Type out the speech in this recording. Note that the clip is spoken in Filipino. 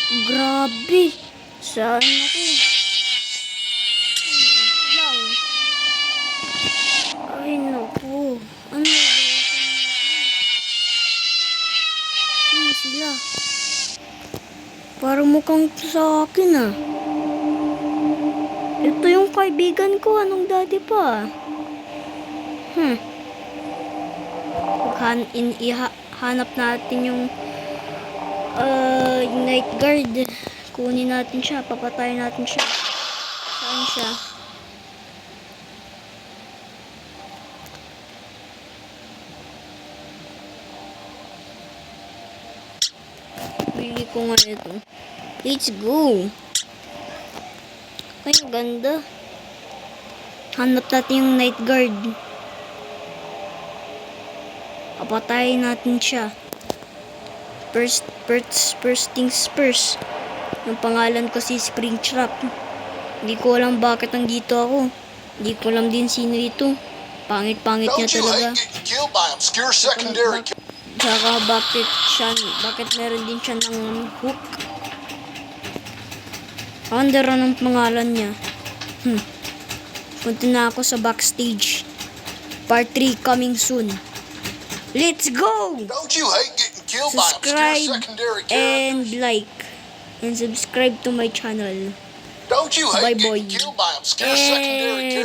Grabe. Saan ako? Lang. Ay, naku. Ano ba? Sino sila? Parang mukhang sa akin ah. Ito yung kaibigan ko. Anong dati pa? Hanap natin yung night guard. Kunin natin siya. Papatayin natin siya. Saan siya? Bili ko nga ito. Let's go. Ay, ang ganda. Hanap natin yung night guard. Papatayin natin siya. First things first. Yung pangalan ko si Springtrap. Hindi ko alam bakit nandito ako. Hindi ko alam din sino ito. Pangit-pangit niya talaga. Saka bakit meron din siya ng hook? Wonder anong pangalan niya. Punta na ako sa backstage. Part 3 coming soon. Let's go! Subscribe and like. And subscribe to my channel. Bye boy.